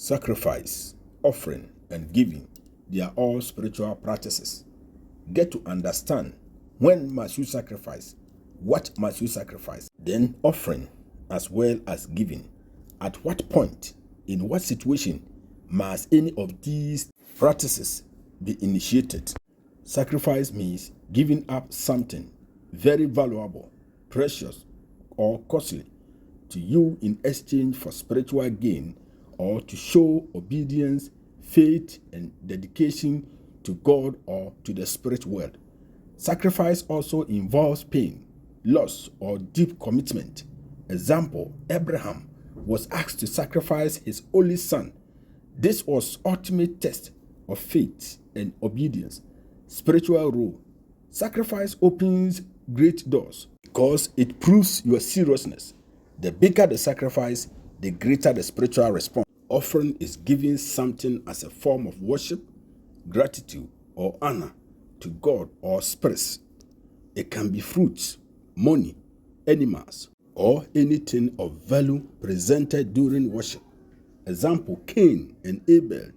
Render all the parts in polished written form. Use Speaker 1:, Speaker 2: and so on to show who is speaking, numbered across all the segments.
Speaker 1: Sacrifice, offering, and giving, they are all spiritual practices. Get to understand when must you sacrifice, what must you sacrifice, then offering as well as giving. At what point, in what situation must any of these practices be initiated? Sacrifice means giving up something very valuable, precious, or costly to you in exchange for spiritual gain, or to show obedience, faith, and dedication to God or to the spirit world. Sacrifice also involves pain, loss, or deep commitment. Example, Abraham was asked to sacrifice his only son. This was ultimate test of faith and obedience. Spiritual role. Sacrifice opens great doors because it proves your seriousness. The bigger the sacrifice, the greater the spiritual response. Offering is giving something as a form of worship, gratitude, or honor to God or spirits. It can be fruits, money, animals, or anything of value presented during worship. Example, Cain and Abel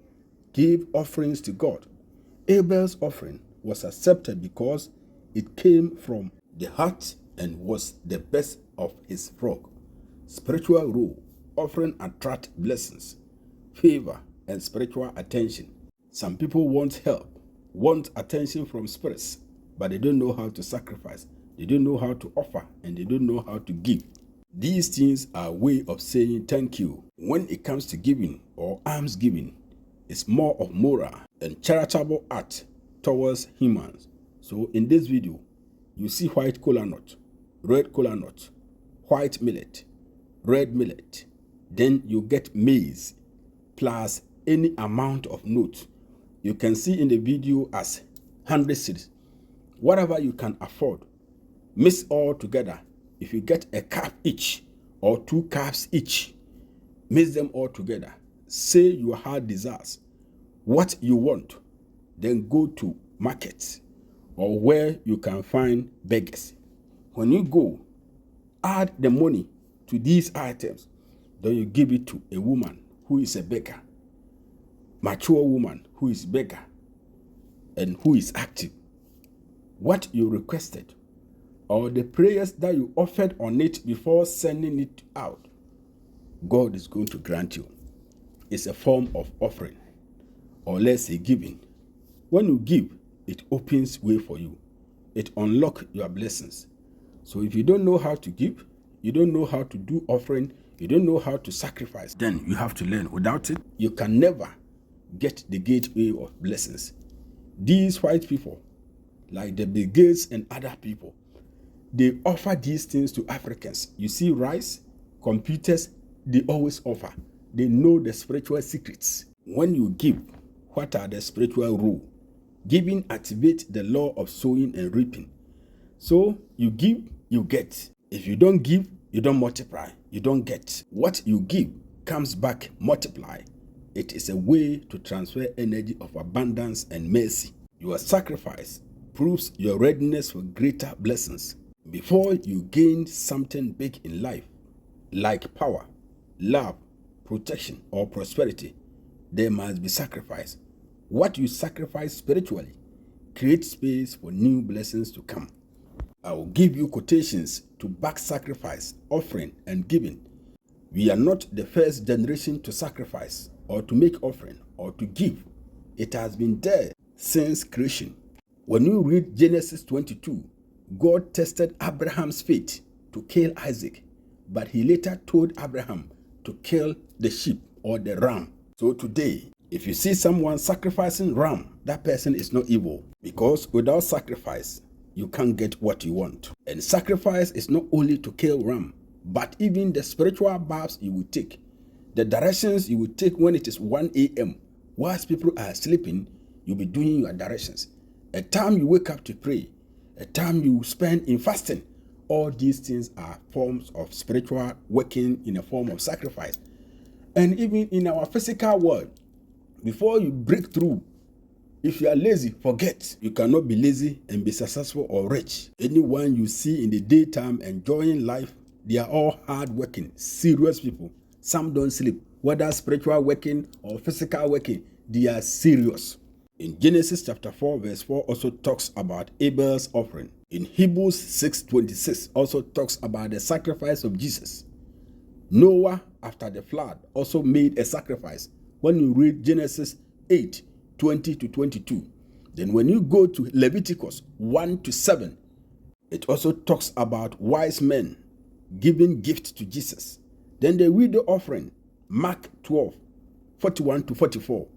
Speaker 1: gave offerings to God. Abel's offering was accepted because it came from the heart and was the best of his flock. Spiritual role. Offering attract blessings, favor, and spiritual attention. Some people want help, want attention from spirits, but they don't know how to sacrifice. They don't know how to offer, and they don't know how to give. These things are a way of saying thank you. When it comes to giving or alms giving, it's more of moral and charitable act towards humans. So in this video, you see white kola nut, red kola nut, white millet, red millet. Then you get maize plus any amount of note. You can see in the video as 100 cedis. Whatever you can afford, mix all together. If you get a cup each or 2 cups each, mix them all together. Say your heart desires, what you want, then go to market or where you can find beggars. When you go, add the money to these items. Then you give it to a woman who is a beggar, mature woman who is beggar and who is active. What you requested or the prayers that you offered on it before sending it out, God is going to grant you. It's a form of offering, or let's say giving. When you give, it opens way for you. It unlocks your blessings. So if you don't know how to give, you don't know how to do offering, you don't know how to sacrifice, then you have to learn. Without it, you can never get the gateway of blessings. These white people, like the Bill Gates and other people, they offer these things to Africans. You see rice, computers, they always offer. They know the spiritual secrets. When you give, what are the spiritual rules? Giving activates the law of sowing and reaping. So you give, you get. If you don't give, you don't multiply, you don't get. What you give comes back multiply. It is a way to transfer energy of abundance and mercy. Your sacrifice proves your readiness for greater blessings. Before you gain something big in life, like power, love, protection, or prosperity, there must be sacrifice. What you sacrifice spiritually creates space for new blessings to come. I will give you quotations to back sacrifice, offering, and giving. We are not the first generation to sacrifice or to make offering or to give. It has been there since creation. When you read Genesis 22, God tested Abraham's faith to kill Isaac, but he later told Abraham to kill the sheep or the ram. So today, if you see someone sacrificing ram, that person is not evil, because without sacrifice, you can't get what you want. And sacrifice is not only to kill ram, but even the spiritual baths you will take, the directions you will take when it is 1 a.m. Whilst people are sleeping, you'll be doing your directions. A time you wake up to pray, a time you spend in fasting. All these things are forms of spiritual working in a form of sacrifice. And even in our physical world, before you break through, if you are lazy, forget. You cannot be lazy and be successful or rich. Anyone you see in the daytime enjoying life, they are all hard-working, serious people. Some don't sleep. whether spiritual working or physical working, they are serious. In Genesis chapter 4 verse 4 also talks about Abel's offering. In Hebrews 6:26 also talks about the sacrifice of Jesus. Noah, after the flood, also made a sacrifice. When you read Genesis 8:20-22, then when you go to Leviticus 1-7, it also talks about wise men giving gifts to Jesus. Then the widow offering, Mark 12:41-44.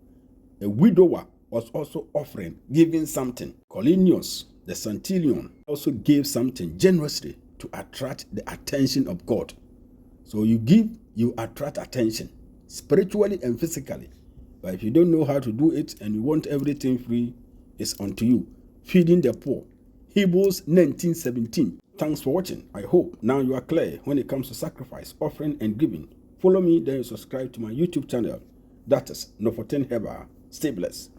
Speaker 1: A widower was also offering, giving something. Cornelius, the centurion, also gave something generously to attract the attention of God. So you give, you attract attention, spiritually and physically. But if you don't know how to do it and you want everything free, it's unto you. Feeding the poor. Hebrews 19:17. Thanks for watching. I hope now you are clear when it comes to sacrifice, offering, and giving. Follow me, then subscribe to my YouTube channel. That is Nofoten Heba. Stay blessed.